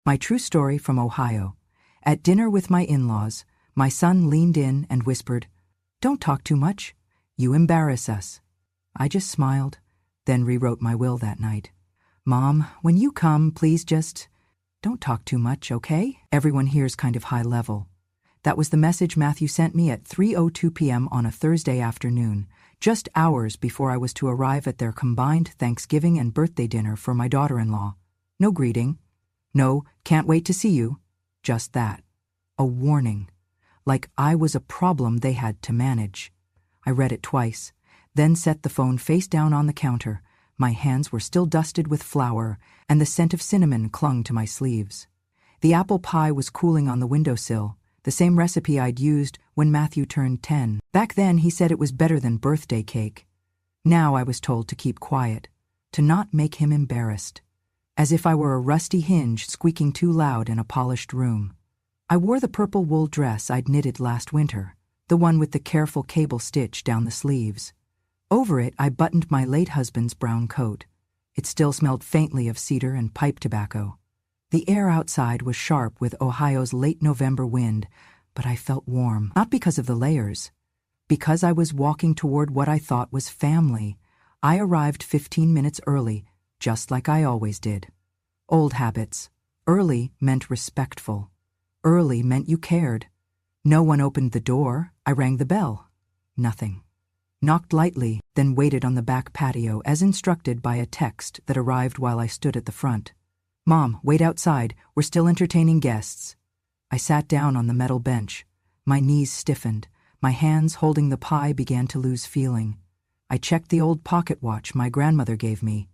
My true story from Ohio. At dinner with my in-laws, my son leaned in and whispered, "Don't talk too much. You embarrass us." I just smiled, then rewrote my will that night. "Mom, when you come, please just don't talk too much, okay?" Everyone here's kind of high level. That was the message Matthew sent me at 3:02 p.m. on a Thursday afternoon, just hours before I was to arrive at their combined Thanksgiving and birthday dinner for my daughter-in-law. No greeting. No, "can't wait to see you." Just that. A warning. Like I was a problem they had to manage. I read it twice, then set the phone face down on the counter. My hands were still dusted with flour, and the scent of cinnamon clung to my sleeves. The apple pie was cooling on the windowsill, the same recipe I'd used when Matthew turned 10. Back then, he said it was better than birthday cake. Now I was told to keep quiet, to not make him embarrassed, as if I were a rusty hinge squeaking too loud in a polished room. I wore the purple wool dress I'd knitted last winter, the one with the careful cable stitch down the sleeves. Over it, I buttoned my late husband's brown coat. It still smelled faintly of cedar and pipe tobacco. The air outside was sharp with Ohio's late November wind, but I felt warm, not because of the layers. Because I was walking toward what I thought was family. I arrived 15 minutes early, just like I always did. Old habits. Early meant respectful. Early meant you cared. No one opened the door. I rang the bell. Nothing. Knocked lightly, then waited on the back patio as instructed by a text that arrived while I stood at the front. "Mom, wait outside. We're still entertaining guests." I sat down on the metal bench. My knees stiffened. My hands holding the pie began to lose feeling. I checked the old pocket watch my grandmother gave me.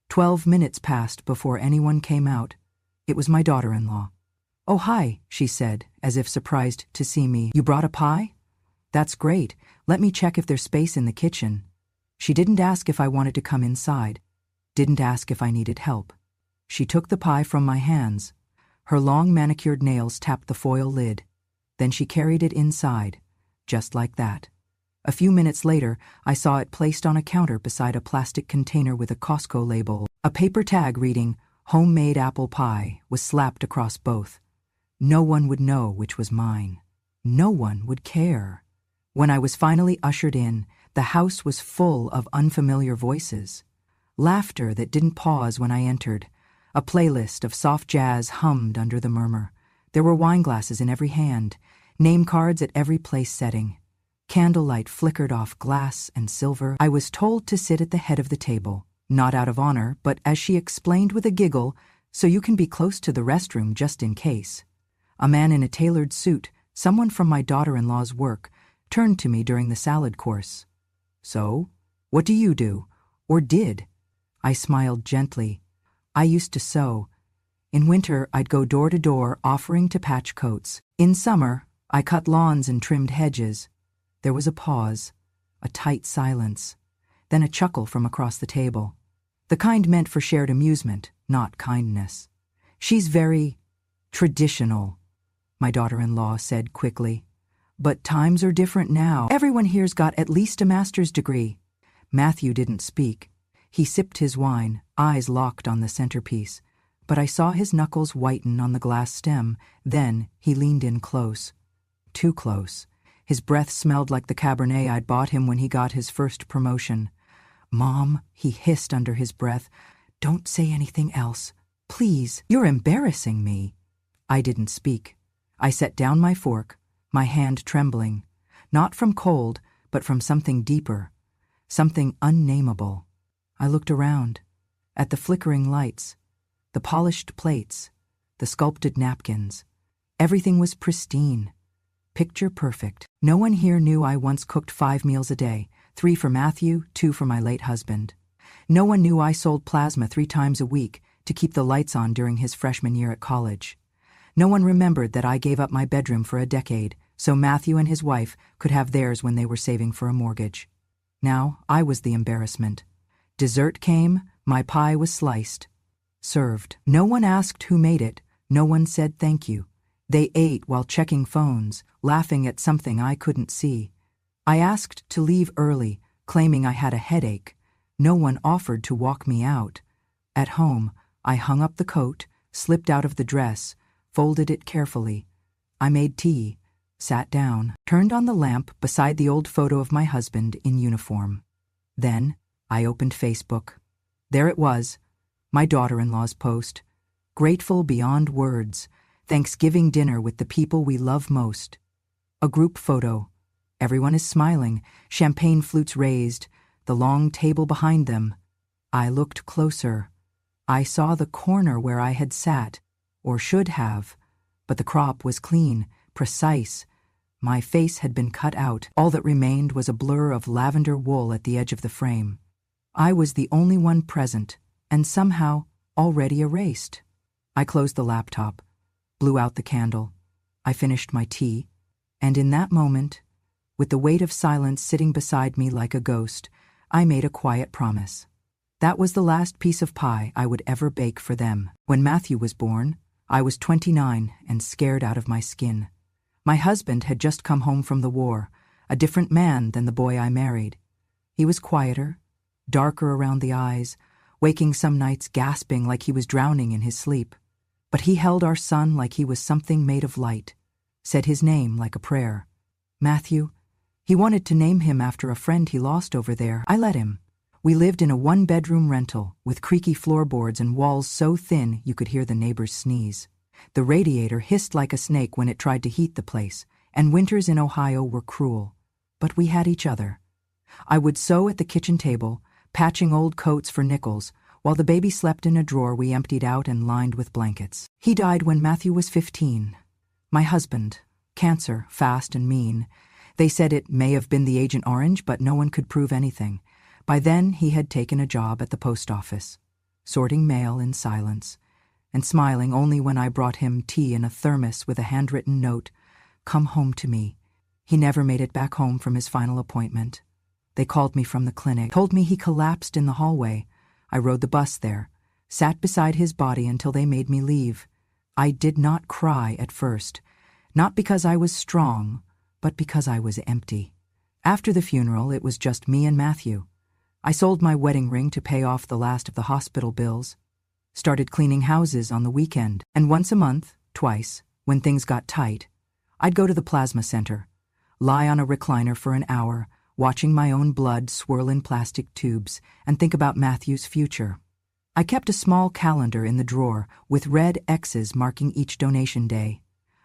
12 minutes passed before anyone came out. It was my daughter-in-law. "Oh, hi," she said, as if surprised to see me. "You brought a pie? That's great. Let me check if there's space in the kitchen." She didn't ask if I wanted to come inside. Didn't ask if I needed help. She took the pie from my hands. Her long manicured nails tapped the foil lid. Then she carried it inside, just like that. A few minutes later, I saw it placed on a counter beside a plastic container with a Costco label. A paper tag reading, "Homemade apple pie," was slapped across both. No one would know which was mine. No one would care. When I was finally ushered in, the house was full of unfamiliar voices. Laughter that didn't pause when I entered. A playlist of soft jazz hummed under the murmur. There were wine glasses in every hand, name cards at every place setting. Candlelight flickered off glass and silver. I was told to sit at the head of the table, not out of honor, but as she explained with a giggle, so you can be close to the restroom just in case. A man in a tailored suit, someone from my daughter-in-law's work, turned to me during the salad course. "So, what do you do? Or did?" I smiled gently. "I used to sew. In winter, I'd go door to door offering to patch coats. In summer, I cut lawns and trimmed hedges." There was a pause, a tight silence, then a chuckle from across the table. The kind meant for shared amusement, not kindness. "She's very traditional," my daughter-in-law said quickly. "But times are different now. Everyone here's got at least a master's degree." Matthew didn't speak. He sipped his wine, eyes locked on the centerpiece. But I saw his knuckles whiten on the glass stem. Then he leaned in close. Too close. His breath smelled like the Cabernet I'd bought him when he got his first promotion. "Mom," he hissed under his breath, "don't say anything else. Please, you're embarrassing me." I didn't speak. I set down my fork, my hand trembling, not from cold, but from something deeper, something unnameable. I looked around, at the flickering lights, the polished plates, the sculpted napkins. Everything was pristine, picture perfect. No one here knew I once cooked 5 meals a day, 3 for Matthew, 2 for my late husband. No one knew I sold plasma 3 times a week to keep the lights on during his freshman year at college. No one remembered that I gave up my bedroom for a decade so Matthew and his wife could have theirs when they were saving for a mortgage. Now I was the embarrassment. Dessert came, my pie was sliced, served. No one asked who made it, no one said thank you. They ate while checking phones, laughing at something I couldn't see. I asked to leave early, claiming I had a headache. No one offered to walk me out. At home, I hung up the coat, slipped out of the dress, folded it carefully. I made tea, sat down, turned on the lamp beside the old photo of my husband in uniform. Then I opened Facebook. There it was, my daughter-in-law's post. Grateful beyond words, Thanksgiving dinner with the people we love most. A group photo. Everyone is smiling, champagne flutes raised, the long table behind them. I looked closer. I saw the corner where I had sat, or should have, but the crop was clean, precise. My face had been cut out. All that remained was a blur of lavender wool at the edge of the frame. I was the only one present, and somehow already erased. I closed the laptop, blew out the candle. I finished my tea, and in that moment, with the weight of silence sitting beside me like a ghost, I made a quiet promise. That was the last piece of pie I would ever bake for them. When Matthew was born, I was 29 and scared out of my skin. My husband had just come home from the war, a different man than the boy I married. He was quieter, darker around the eyes, waking some nights gasping like he was drowning in his sleep. But he held our son like he was something made of light, said his name like a prayer. Matthew. He wanted to name him after a friend he lost over there. I let him. We lived in a one-bedroom rental with creaky floorboards and walls so thin you could hear the neighbors sneeze. The radiator hissed like a snake when it tried to heat the place, and winters in Ohio were cruel. But we had each other. I would sew at the kitchen table, patching old coats for nickels, while the baby slept in a drawer we emptied out and lined with blankets. He died when Matthew was 15. My husband, cancer, fast and mean. They said it may have been the Agent Orange, but no one could prove anything. By then, he had taken a job at the post office, sorting mail in silence, and smiling only when I brought him tea in a thermos with a handwritten note, "Come home to me." He never made it back home from his final appointment. They called me from the clinic, told me he collapsed in the hallway. I rode the bus there, sat beside his body until they made me leave. I did not cry at first, not because I was strong, but because I was empty. After the funeral, it was just me and Matthew. I sold my wedding ring to pay off the last of the hospital bills, started cleaning houses on the weekend, and once a month, twice, when things got tight, I'd go to the plasma center, lie on a recliner for an hour, watching my own blood swirl in plastic tubes, and think about Matthew's future. I kept a small calendar in the drawer with red X's marking each donation day.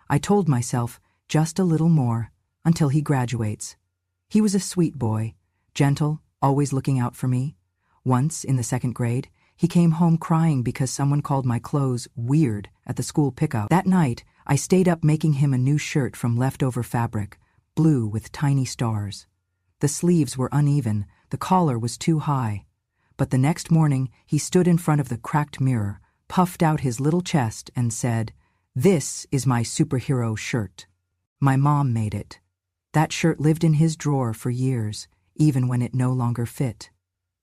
I told myself just a little more until he graduates. He was a sweet boy, gentle, always looking out for me. Once, in the 2nd grade, he came home crying because someone called my clothes weird at the school pickup. That night, I stayed up making him a new shirt from leftover fabric, blue with tiny stars. The sleeves were uneven, the collar was too high. But the next morning, he stood in front of the cracked mirror, puffed out his little chest, and said, "This is my superhero shirt." My mom made it. That shirt lived in his drawer for years, even when it no longer fit.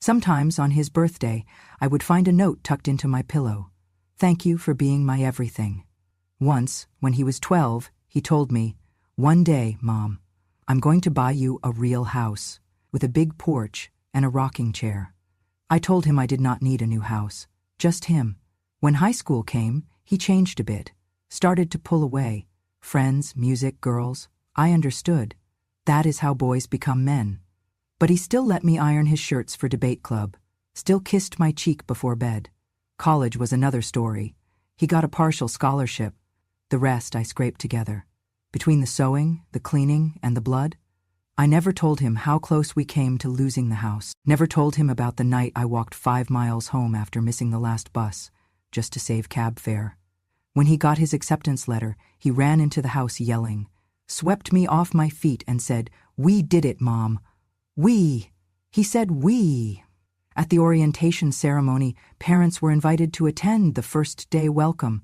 Sometimes, on his birthday, I would find a note tucked into my pillow. "Thank you for being my everything." Once, when he was 12, he told me, "One day, Mom, I'm going to buy you a real house, with a big porch and a rocking chair." I told him I did not need a new house, just him. When high school came, he changed a bit, started to pull away. Friends, music, girls. I understood. That is how boys become men. But he still let me iron his shirts for debate club, still kissed my cheek before bed. College was another story. He got a partial scholarship. The rest I scraped together. Between the sewing, the cleaning, and the blood, I never told him how close we came to losing the house. Never told him about the night I walked 5 miles home after missing the last bus, just to save cab fare. When he got his acceptance letter, he ran into the house yelling, swept me off my feet and said, "We did it, Mom. We." He said we. At the orientation ceremony, parents were invited to attend the first day welcome.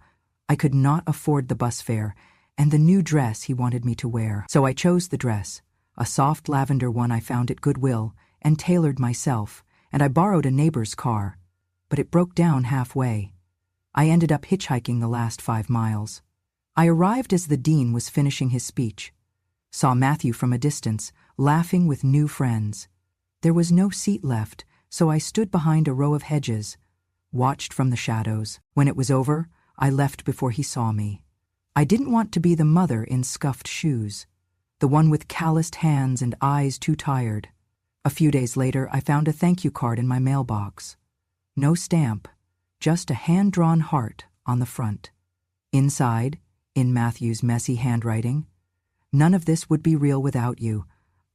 I could not afford the bus fare and the new dress he wanted me to wear. So I chose the dress, a soft lavender one I found at Goodwill, and tailored myself, and I borrowed a neighbor's car. But it broke down halfway. I ended up hitchhiking the last 5 miles. I arrived as the dean was finishing his speech. Saw Matthew from a distance, laughing with new friends. There was no seat left, so I stood behind a row of hedges, watched from the shadows. When it was over, I left before he saw me. I didn't want to be the mother in scuffed shoes, the one with calloused hands and eyes too tired. A few days later, I found a thank you card in my mailbox. No stamp, just a hand-drawn heart on the front. Inside, in Matthew's messy handwriting, "None of this would be real without you.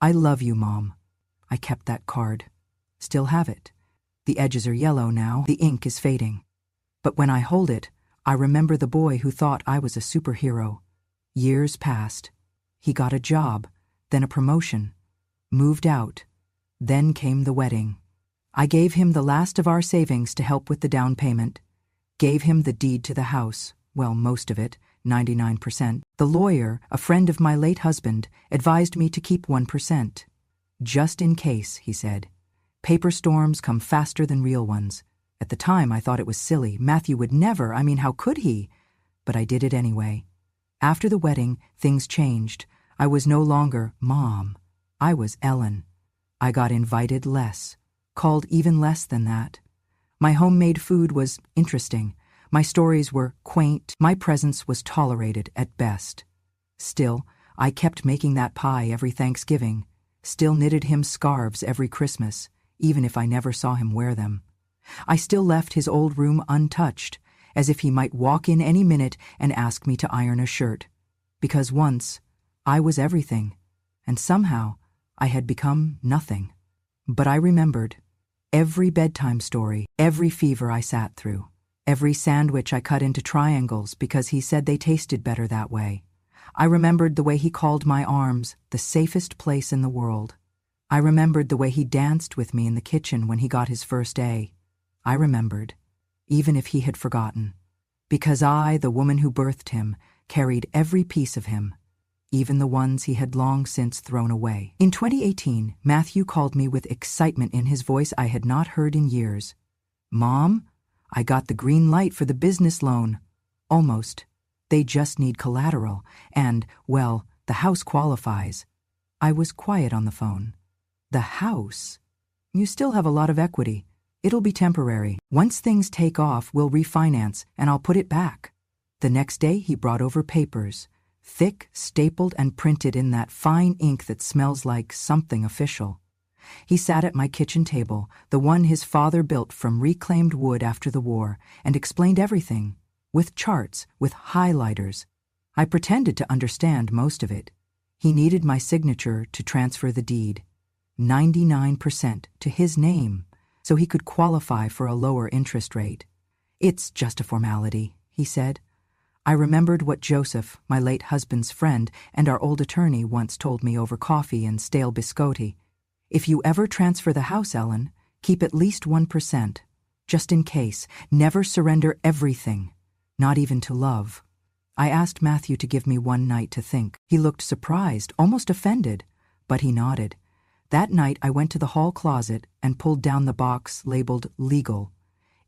I love you, Mom." I kept that card. Still have it. The edges are yellow now, the ink is fading. But when I hold it, I remember the boy who thought I was a superhero. Years passed. He got a job, then a promotion, moved out. Then came the wedding. I gave him the last of our savings to help with the down payment, gave him the deed to the house, well, most of it, 99%. The lawyer, a friend of my late husband, advised me to keep 1%. Just in case, he said. Paper storms come faster than real ones. At the time, I thought it was silly. Matthew would never, how could he? But I did it anyway. After the wedding, things changed. I was no longer Mom. I was Ellen. I got invited less, called even less than that. My homemade food was interesting. My stories were quaint. My presence was tolerated at best. Still, I kept making that pie every Thanksgiving, still knitted him scarves every Christmas, even if I never saw him wear them. I still left his old room untouched, as if he might walk in any minute and ask me to iron a shirt. Because once, I was everything, and somehow I had become nothing. But I remembered every bedtime story, every fever I sat through, every sandwich I cut into triangles because he said they tasted better that way. I remembered the way he called my arms the safest place in the world. I remembered the way he danced with me in the kitchen when he got his first A. I remembered, even if he had forgotten, because I, the woman who birthed him, carried every piece of him, even the ones he had long since thrown away. In 2018, Matthew called me with excitement in his voice I had not heard in years. "Mom, I got the green light for the business loan." Almost. They just need collateral, and, well, the house qualifies. I was quiet on the phone. "The house? You still have a lot of equity. It'll be temporary. Once things take off, we'll refinance, and I'll put it back." The next day, he brought over papers, thick, stapled, and printed in that fine ink that smells like something official. He sat at my kitchen table, the one his father built from reclaimed wood after the war, and explained everything, with charts, with highlighters. I pretended to understand most of it. He needed my signature to transfer the deed, 99% to his name, so he could qualify for a lower interest rate. "It's just a formality," he said. I remembered what Joseph, my late husband's friend, and our old attorney once told me over coffee and stale biscotti. "If you ever transfer the house, Ellen, keep at least 1%, just in case. Never surrender everything, not even to love." I asked Matthew to give me one night to think. He looked surprised, almost offended, but he nodded. That night I went to the hall closet and pulled down the box labeled legal.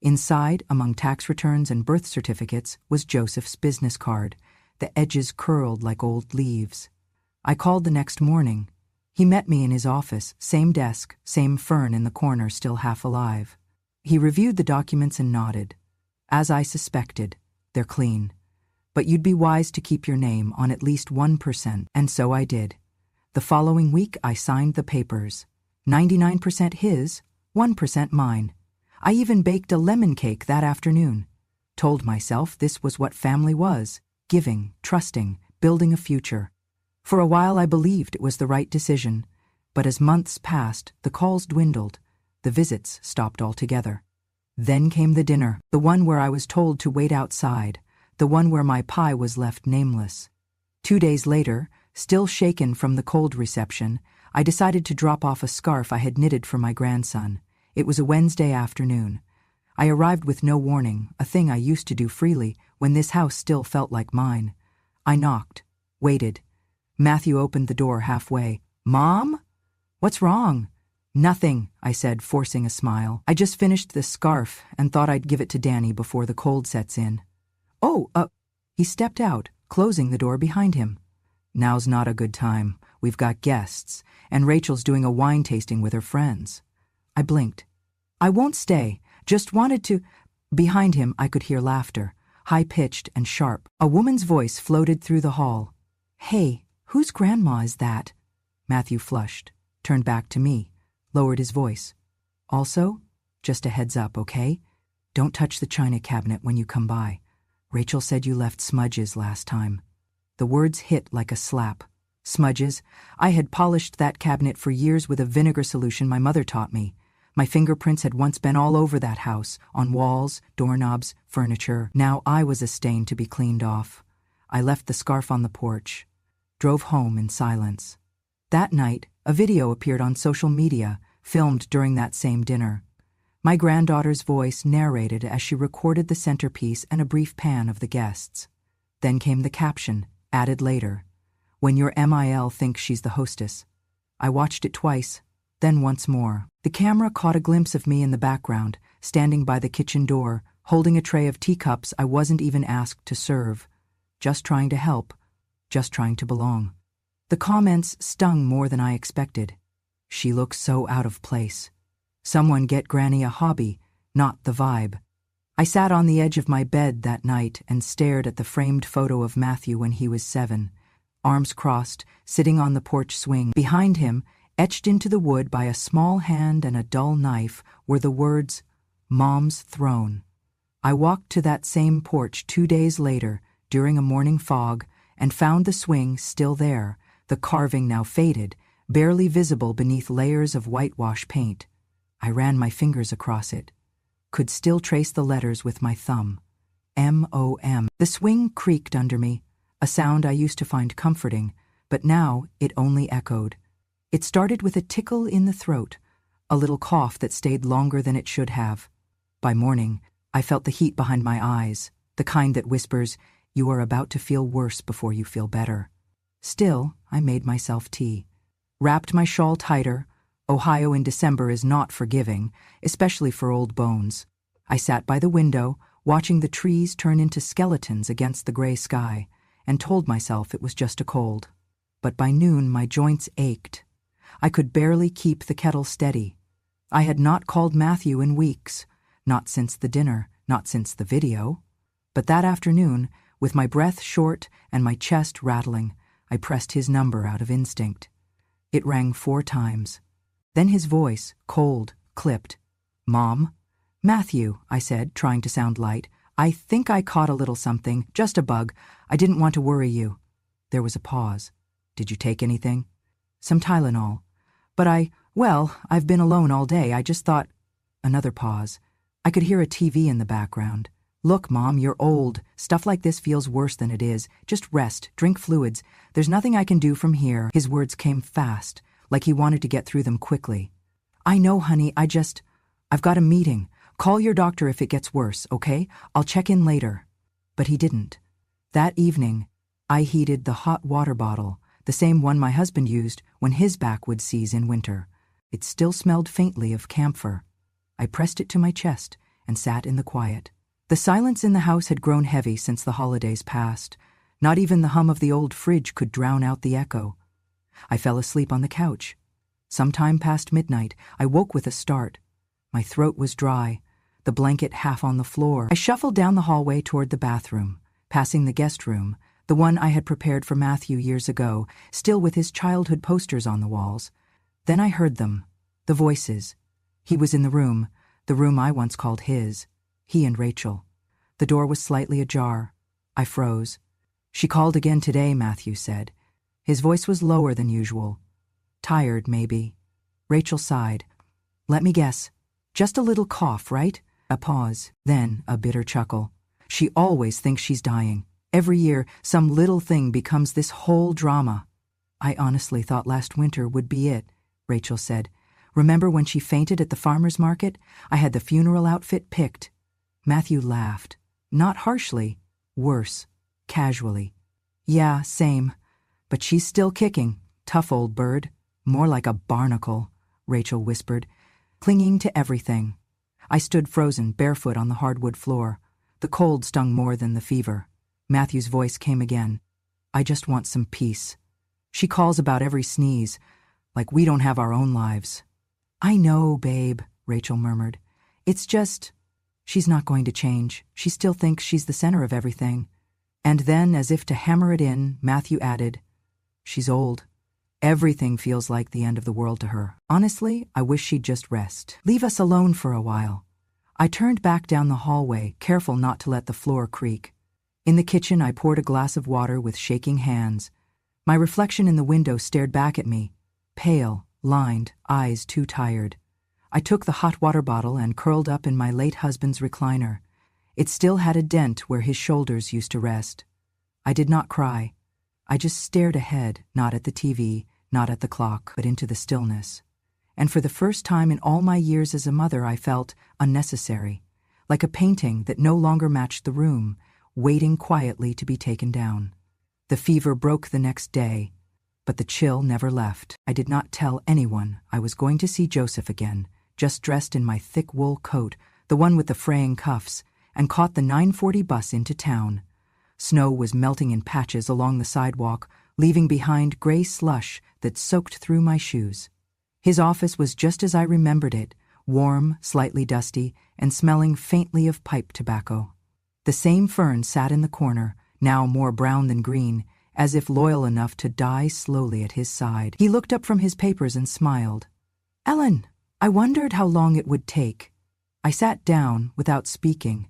Inside, among tax returns and birth certificates, was Joseph's business card, the edges curled like old leaves. I called the next morning. He met me in his office, same desk, same fern in the corner still half alive. He reviewed the documents and nodded. "As I suspected, they're clean. But you'd be wise to keep your name on at least 1%, and so I did. The following week I signed the papers. 99% his, 1% mine. I even baked a lemon cake that afternoon. Told myself this was what family was, giving, trusting, building a future. For a while I believed it was the right decision, but as months passed, the calls dwindled, the visits stopped altogether. Then came the dinner, the one where I was told to wait outside, the one where my pie was left nameless. 2 days later, still shaken from the cold reception, I decided to drop off a scarf I had knitted for my grandson. It was a Wednesday afternoon. I arrived with no warning, a thing I used to do freely when this house still felt like mine. I knocked, waited. Matthew opened the door halfway. "Mom? What's wrong?" "Nothing," I said, forcing a smile. "I just finished this scarf and thought I'd give it to Danny before the cold sets in." "Oh, He stepped out, closing the door behind him. "Now's not a good time. We've got guests, and Rachel's doing a wine tasting with her friends." I blinked. "I won't stay. Just wanted to—" Behind him, I could hear laughter. high-pitched and sharp. A woman's voice floated through the hall. "Hey, whose grandma is that?" Matthew flushed, turned back to me, lowered his voice. "Also, just a heads up, okay? Don't touch the china cabinet when you come by. Rachel said you left smudges last time." The words hit like a slap. Smudges? I had polished that cabinet for years with a vinegar solution my mother taught me. My fingerprints had once been all over that house, on walls, doorknobs, furniture. Now I was a stain to be cleaned off. I left the scarf on the porch, drove home in silence. That night, a video appeared on social media, filmed during that same dinner. My granddaughter's voice narrated as she recorded the centerpiece and a brief pan of the guests. Then came the caption, added later, "When your MIL thinks she's the hostess." I watched it twice, then once more. The camera caught a glimpse of me in the background, standing by the kitchen door, holding a tray of teacups I wasn't even asked to serve. Just trying to help, just trying to belong. The comments stung more than I expected. "She looks so out of place. Someone get Granny a hobby, not the vibe." I sat on the edge of my bed that night and stared at the framed photo of Matthew when he was 7, arms crossed, sitting on the porch swing. Behind him, etched into the wood by a small hand and a dull knife, were the words, "Mom's Throne." I walked to that same porch 2 days later, during a morning fog, and found the swing still there, the carving now faded, barely visible beneath layers of whitewash paint. I ran my fingers across it. Could still trace the letters with my thumb. M-O-M. The swing creaked under me, a sound I used to find comforting, but now it only echoed. It started with a tickle in the throat, a little cough that stayed longer than it should have. By morning, I felt the heat behind my eyes, the kind that whispers, "You are about to feel worse before you feel better." Still, I made myself tea. Wrapped my shawl tighter. Ohio in December is not forgiving, especially for old bones. I sat by the window, watching the trees turn into skeletons against the gray sky, and told myself it was just a cold. But by noon my joints ached. I could barely keep the kettle steady. I had not called Matthew in weeks, not since the dinner, not since the video. But that afternoon, with my breath short and my chest rattling, I pressed his number out of instinct. It rang 4 times. Then his voice, cold, clipped. "Mom?" "Matthew," I said, trying to sound light. "I think I caught a little something, just a bug. I didn't want to worry you." There was a pause. "Did you take anything?" "Some Tylenol. But I've been alone all day. I just thought—" Another pause. I could hear a TV in the background. "Look, Mom, you're old. Stuff like this feels worse than it is. Just rest, drink fluids. There's nothing I can do from here." His words came fast, like he wanted to get through them quickly. "I know, honey, I've got a meeting. Call your doctor if it gets worse, okay? I'll check in later." But he didn't. That evening, I heated the hot water bottle, the same one my husband used when his back would seize in winter. It still smelled faintly of camphor. I pressed it to my chest and sat in the quiet. The silence in the house had grown heavy since the holidays passed. Not even the hum of the old fridge could drown out the echo. I fell asleep on the couch. Sometime past midnight, I woke with a start. My throat was dry, the blanket half on the floor. I shuffled down the hallway toward the bathroom, passing the guest room, the one I had prepared for Matthew years ago, still with his childhood posters on the walls. Then I heard them, the voices. He was in the room I once called his, he and Rachel. The door was slightly ajar. I froze. "She called again today," Matthew said. His voice was lower than usual. "Tired, maybe." Rachel sighed. "Let me guess. Just a little cough, right?" A pause, then a bitter chuckle. "She always thinks she's dying. Every year, some little thing becomes this whole drama." "I honestly thought last winter would be it," Rachel said. "Remember when she fainted at the farmer's market? I had the funeral outfit picked." Matthew laughed. Not harshly, worse, casually. "Yeah, same. But she's still kicking. Tough old bird. More like a barnacle," Rachel whispered, clinging to everything. I stood frozen, barefoot on the hardwood floor. The cold stung more than the fever. Matthew's voice came again. "I just want some peace. She calls about every sneeze, like we don't have our own lives." "I know, babe," Rachel murmured. She's not going to change. She still thinks she's the center of everything. And then, as if to hammer it in, Matthew added, "She's old. Everything feels like the end of the world to her. Honestly, I wish she'd just rest. Leave us alone for a while." I turned back down the hallway, careful not to let the floor creak. In the kitchen, I poured a glass of water with shaking hands. My reflection in the window stared back at me, pale, lined, eyes too tired. I took the hot water bottle and curled up in my late husband's recliner. It still had a dent where his shoulders used to rest. I did not cry. I just stared ahead, not at the TV, not at the clock, but into the stillness. And for the first time in all my years as a mother, I felt unnecessary, like a painting that no longer matched the room, waiting quietly to be taken down. The fever broke the next day, but the chill never left. I did not tell anyone I was going to see Joseph again, just dressed in my thick wool coat, the one with the fraying cuffs, and caught the 9:40 bus into town. Snow was melting in patches along the sidewalk, leaving behind gray slush that soaked through my shoes. His office was just as I remembered it, warm, slightly dusty, and smelling faintly of pipe tobacco. The same fern sat in the corner, now more brown than green, as if loyal enough to die slowly at his side. He looked up from his papers and smiled. "Ellen, I wondered how long it would take." I sat down without speaking,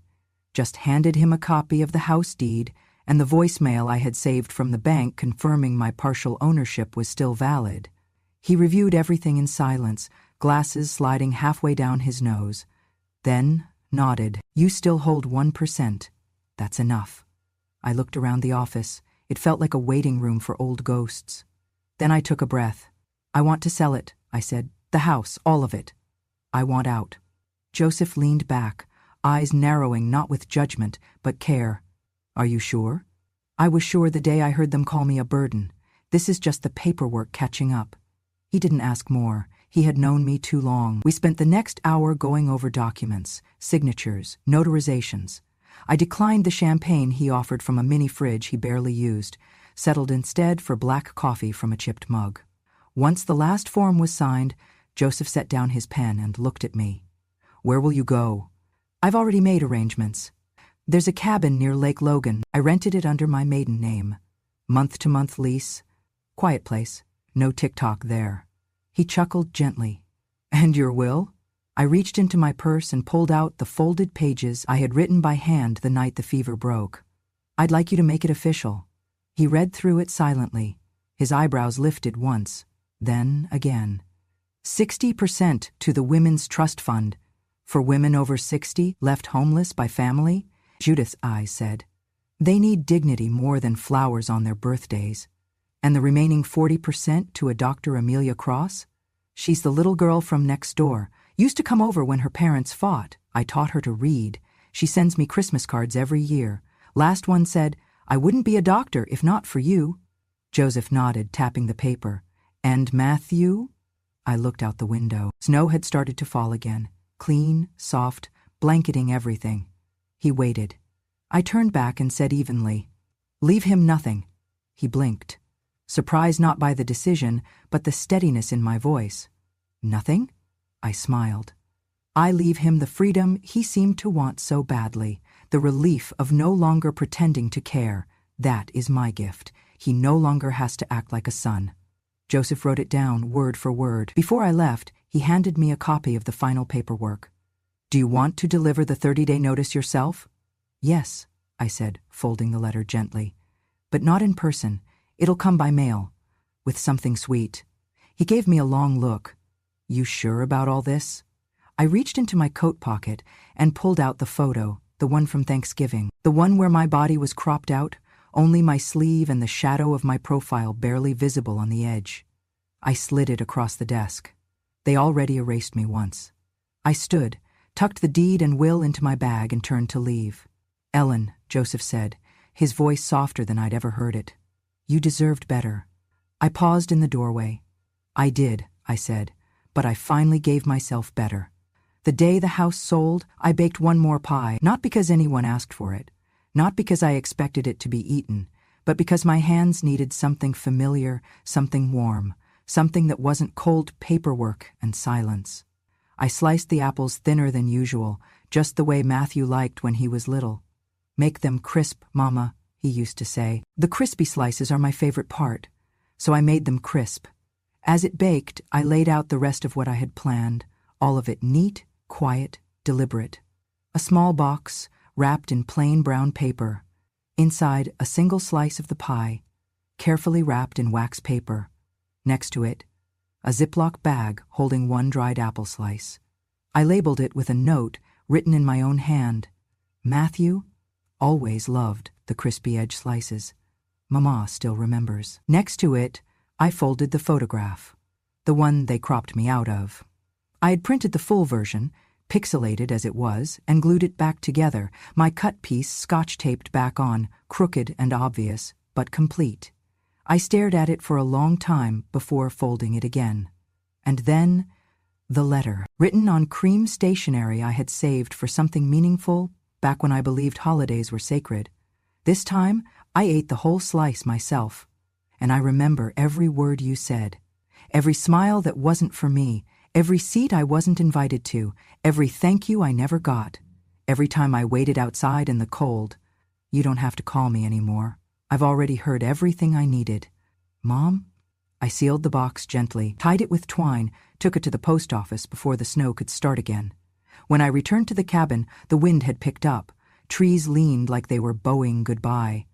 just handed him a copy of the house deed and the voicemail I had saved from the bank confirming my partial ownership was still valid. He reviewed everything in silence, glasses sliding halfway down his nose. Then nodded. "You still hold 1%. That's enough." I looked around the office. It felt like a waiting room for old ghosts. Then I took a breath. "I want to sell it," I said. "The house, all of it. I want out." Joseph leaned back, eyes narrowing not with judgment, but care. "Are you sure?" "I was sure the day I heard them call me a burden. This is just the paperwork catching up." He didn't ask more. He had known me too long. We spent the next hour going over documents, signatures, notarizations. I declined the champagne he offered from a mini fridge he barely used, settled instead for black coffee from a chipped mug. Once the last form was signed, Joseph set down his pen and looked at me. "Where will you go?" "I've already made arrangements. There's a cabin near Lake Logan. I rented it under my maiden name. Month-to-month lease. Quiet place. No TikTok there." He chuckled gently. "And your will?" I reached into my purse and pulled out the folded pages I had written by hand the night the fever broke. "I'd like you to make it official." He read through it silently. His eyebrows lifted once, then again. 60% to the Women's Trust Fund. For women over 60 left homeless by family, Judith's eyes said. They need dignity more than flowers on their birthdays. And the remaining 40% to a Dr. Amelia Cross? She's the little girl from next door. Used to come over when her parents fought. I taught her to read. She sends me Christmas cards every year. Last one said, "I wouldn't be a doctor if not for you." Joseph nodded, tapping the paper. "And Matthew?" I looked out the window. Snow had started to fall again. Clean, soft, blanketing everything. He waited. I turned back and said evenly, "Leave him nothing." He blinked. Surprised not by the decision, but the steadiness in my voice. "Nothing?" I smiled. "I leave him the freedom he seemed to want so badly, the relief of no longer pretending to care. That is my gift. He no longer has to act like a son." Joseph wrote it down, word for word. Before I left, he handed me a copy of the final paperwork. "Do you want to deliver the 30-day notice yourself?" "Yes," I said, folding the letter gently. "But not in person. It'll come by mail. With something sweet." He gave me a long look. "You sure about all this?" I reached into my coat pocket and pulled out the photo, the one from Thanksgiving, the one where my body was cropped out, only my sleeve and the shadow of my profile barely visible on the edge. I slid it across the desk. They already erased me once. I stood, tucked the deed and will into my bag and turned to leave. "Ellen," Joseph said, his voice softer than I'd ever heard it. "You deserved better." I paused in the doorway. "I did," I said, "but I finally gave myself better." The day the house sold, I baked one more pie, not because anyone asked for it, not because I expected it to be eaten, but because my hands needed something familiar, something warm, something that wasn't cold paperwork and silence. I sliced the apples thinner than usual, just the way Matthew liked when he was little. "Make them crisp, Mama," he used to say. "The crispy slices are my favorite part." So I made them crisp. As it baked, I laid out the rest of what I had planned, all of it neat, quiet, deliberate. A small box, wrapped in plain brown paper. Inside, a single slice of the pie, carefully wrapped in wax paper. Next to it, a Ziploc bag holding one dried apple slice. I labeled it with a note written in my own hand. Matthew always loved the crispy edge slices. Mama still remembers. Next to it, I folded the photograph, the one they cropped me out of. I had printed the full version, pixelated as it was, and glued it back together, my cut piece scotch-taped back on, crooked and obvious, but complete. I stared at it for a long time before folding it again. And then, the letter, written on cream stationery I had saved for something meaningful back when I believed holidays were sacred. This time, I ate the whole slice myself, and I remember every word you said, every smile that wasn't for me, every seat I wasn't invited to, every thank you I never got, every time I waited outside in the cold. "You don't have to call me anymore. I've already heard everything I needed. Mom?" I sealed the box gently, tied it with twine, took it to the post office before the snow could start again. When I returned to the cabin, the wind had picked up. Trees leaned like they were bowing goodbye.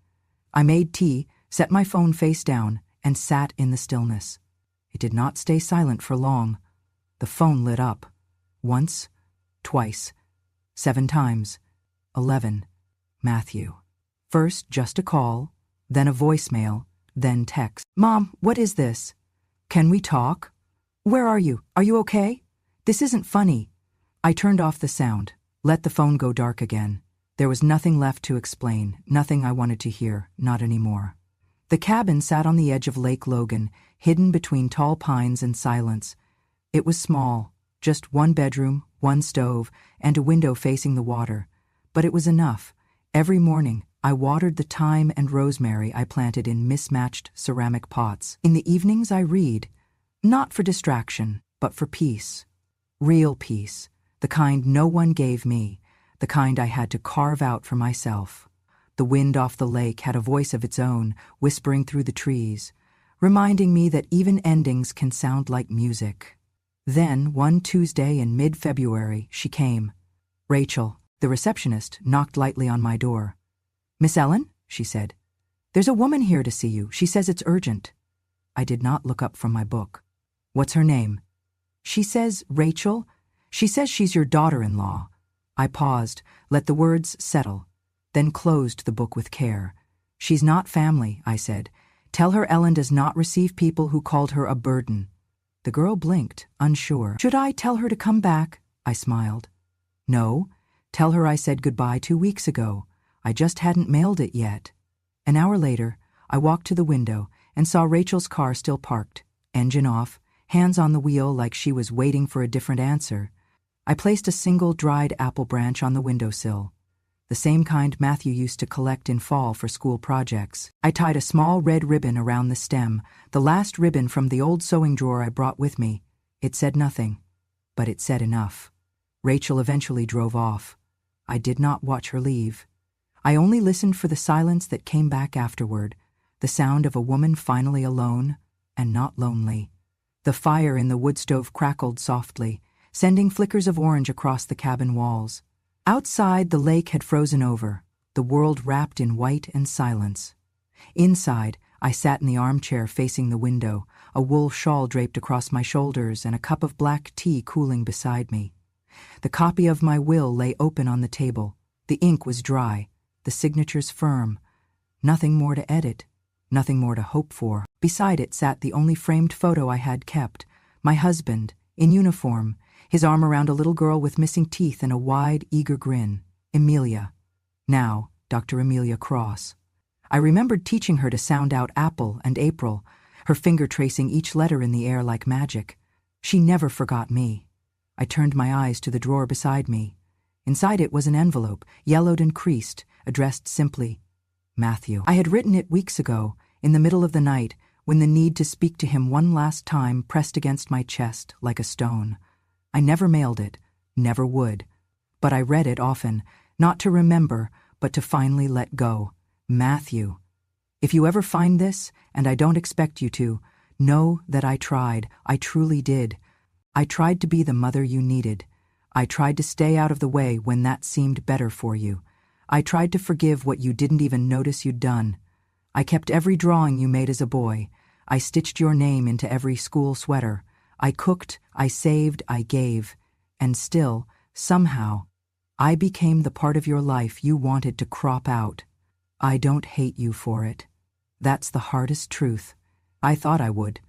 I made tea, set my phone face down, and sat in the stillness. It did not stay silent for long. The phone lit up. Once, twice, 7 times, 11. Matthew. First, just a call, then a voicemail, then text. "Mom, what is this? Can we talk? Where are you? Are you okay? This isn't funny." I turned off the sound, let the phone go dark again. There was nothing left to explain, nothing I wanted to hear, not anymore. The cabin sat on the edge of Lake Logan, hidden between tall pines and silence. It was small, just 1 bedroom, 1 stove, and a window facing the water. But it was enough. Every morning, I watered the thyme and rosemary I planted in mismatched ceramic pots. In the evenings, I read, not for distraction, but for peace. Real peace, the kind no one gave me, the kind I had to carve out for myself. The wind off the lake had a voice of its own, whispering through the trees, reminding me that even endings can sound like music. Then, one Tuesday in mid-February, she came. Rachel, the receptionist, knocked lightly on my door. "Miss Ellen?" she said. "There's a woman here to see you. She says it's urgent." I did not look up from my book. "What's her name?" "She says, Rachel. She says she's your daughter-in-law." I paused, let the words settle, then closed the book with care. "She's not family," I said. "Tell her Ellen does not receive people who called her a burden." The girl blinked, unsure. "Should I tell her to come back?" I smiled. "No. Tell her I said goodbye 2 weeks ago. I just hadn't mailed it yet." An hour later, I walked to the window and saw Rachel's car still parked, engine off, hands on the wheel like she was waiting for a different answer. I placed a single dried apple branch on the windowsill, the same kind Matthew used to collect in fall for school projects. I tied a small red ribbon around the stem, the last ribbon from the old sewing drawer I brought with me. It said nothing, but it said enough. Rachel eventually drove off. I did not watch her leave. I only listened for the silence that came back afterward, the sound of a woman finally alone and not lonely. The fire in the wood stove crackled softly, sending flickers of orange across the cabin walls. Outside, the lake had frozen over, the world wrapped in white and silence. Inside, I sat in the armchair facing the window, a wool shawl draped across my shoulders and a cup of black tea cooling beside me. The copy of my will lay open on the table. The ink was dry, the signatures firm. Nothing more to edit, nothing more to hope for. Beside it sat the only framed photo I had kept, my husband, in uniform, his arm around a little girl with missing teeth and a wide, eager grin. Amelia. Now, Dr. Amelia Cross. I remembered teaching her to sound out apple and April, her finger tracing each letter in the air like magic. She never forgot me. I turned my eyes to the drawer beside me. Inside it was an envelope, yellowed and creased, addressed simply, Matthew. I had written it weeks ago, in the middle of the night, when the need to speak to him one last time pressed against my chest like a stone. I never mailed it, never would. But I read it often, not to remember, but to finally let go. Matthew. If you ever find this, and I don't expect you to, know that I tried. I truly did. I tried to be the mother you needed. I tried to stay out of the way when that seemed better for you. I tried to forgive what you didn't even notice you'd done. I kept every drawing you made as a boy. I stitched your name into every school sweater. I cooked, I saved, I gave. And still, somehow, I became the part of your life you wanted to crop out. I don't hate you for it. That's the hardest truth. I thought I would.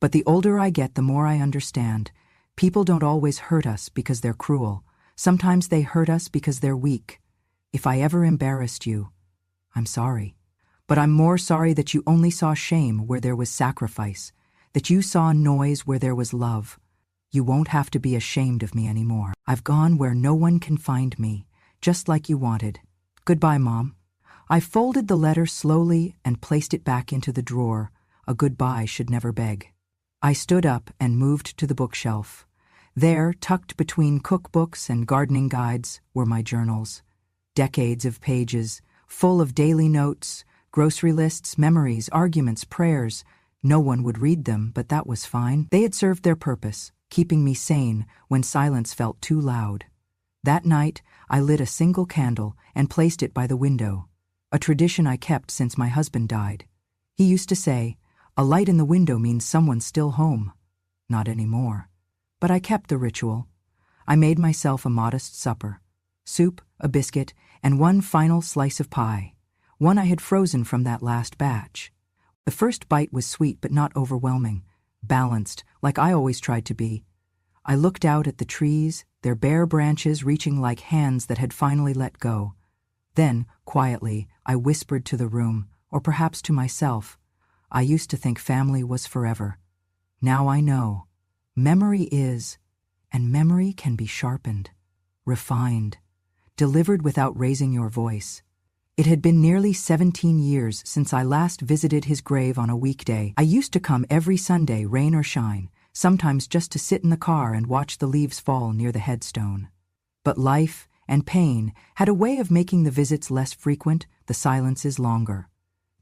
But the older I get, the more I understand. People don't always hurt us because they're cruel. Sometimes they hurt us because they're weak. If I ever embarrassed you, I'm sorry. But I'm more sorry that you only saw shame where there was sacrifice, that you saw noise where there was love. You won't have to be ashamed of me anymore. I've gone where no one can find me, just like you wanted. Goodbye, Mom. I folded the letter slowly and placed it back into the drawer. A goodbye should never beg. I stood up and moved to the bookshelf. There, tucked between cookbooks and gardening guides, were my journals. Decades of pages, full of daily notes, grocery lists, memories, arguments, prayers. No one would read them, but that was fine. They had served their purpose, keeping me sane when silence felt too loud. That night, I lit a single candle and placed it by the window, a tradition I kept since my husband died. He used to say, "A light in the window means someone's still home." Not anymore. But I kept the ritual. I made myself a modest supper: soup, a biscuit, and one final slice of pie, one I had frozen from that last batch. The first bite was sweet but not overwhelming, balanced, like I always tried to be. I looked out at the trees, their bare branches reaching like hands that had finally let go. Then, quietly, I whispered to the room, or perhaps to myself, I used to think family was forever. Now I know. Memory is, and memory can be sharpened, refined, delivered without raising your voice. It had been nearly 17 years since I last visited his grave on a weekday. I used to come every Sunday, rain or shine, sometimes just to sit in the car and watch the leaves fall near the headstone. But life and pain had a way of making the visits less frequent, the silences longer.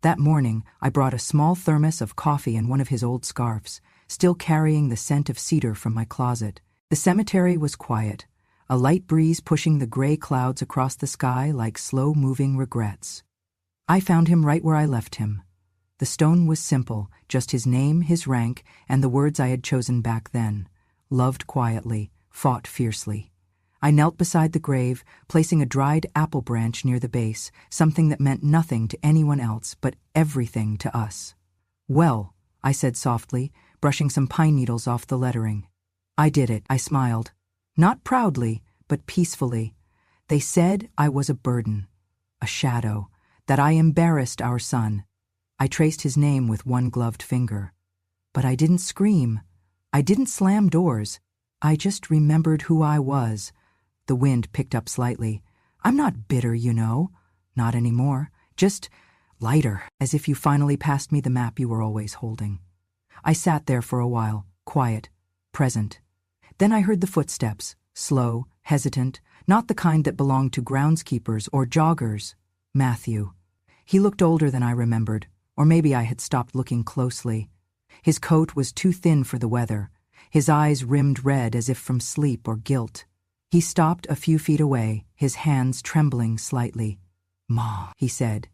That morning, I brought a small thermos of coffee and one of his old scarves, still carrying the scent of cedar from my closet. The cemetery was quiet, a light breeze pushing the gray clouds across the sky like slow-moving regrets. I found him right where I left him. The stone was simple, just his name, his rank, and the words I had chosen back then. Loved quietly, fought fiercely. I knelt beside the grave, placing a dried apple branch near the base, something that meant nothing to anyone else but everything to us. "Well," I said softly, brushing some pine needles off the lettering. "I did it," I smiled. Not proudly, but peacefully. They said I was a burden, a shadow, that I embarrassed our son. I traced his name with one gloved finger. But I didn't scream. I didn't slam doors. I just remembered who I was. The wind picked up slightly. "I'm not bitter, you know. Not anymore. Just lighter, as if you finally passed me the map you were always holding." I sat there for a while, quiet, present. Then I heard the footsteps, slow, hesitant, not the kind that belonged to groundskeepers or joggers. Matthew. He looked older than I remembered, or maybe I had stopped looking closely. His coat was too thin for the weather, his eyes rimmed red as if from sleep or guilt. He stopped a few feet away, his hands trembling slightly. "Ma," he said.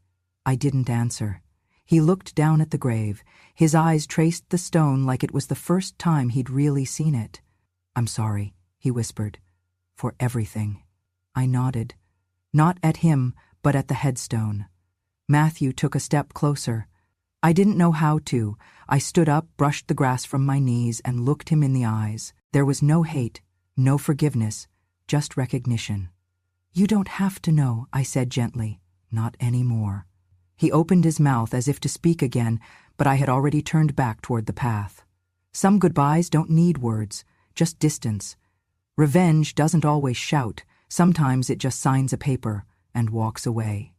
I didn't answer. He looked down at the grave. His eyes traced the stone like it was the first time he'd really seen it. "I'm sorry," he whispered, "for everything." I nodded. Not at him, but at the headstone. Matthew took a step closer. I didn't know how to. I stood up, brushed the grass from my knees, and looked him in the eyes. There was no hate, no forgiveness, just recognition. "You don't have to know," I said gently. "Not anymore." He opened his mouth as if to speak again, but I had already turned back toward the path. Some goodbyes don't need words, just distance. Revenge doesn't always shout. Sometimes it just signs a paper and walks away.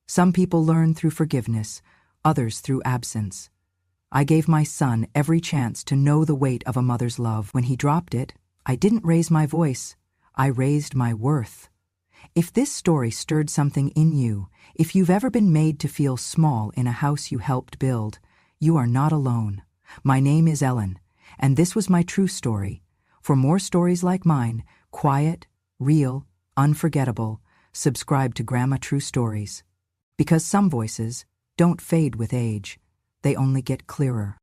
Some people learn through forgiveness, others through absence. I gave my son every chance to know the weight of a mother's love. When he dropped it, I didn't raise my voice, I raised my worth. If this story stirred something in you, if you've ever been made to feel small in a house you helped build, you are not alone. My name is Ellen, and this was my true story. For more stories like mine, quiet, real, unforgettable, subscribe to Grandma True Stories. Because some voices don't fade with age, they only get clearer.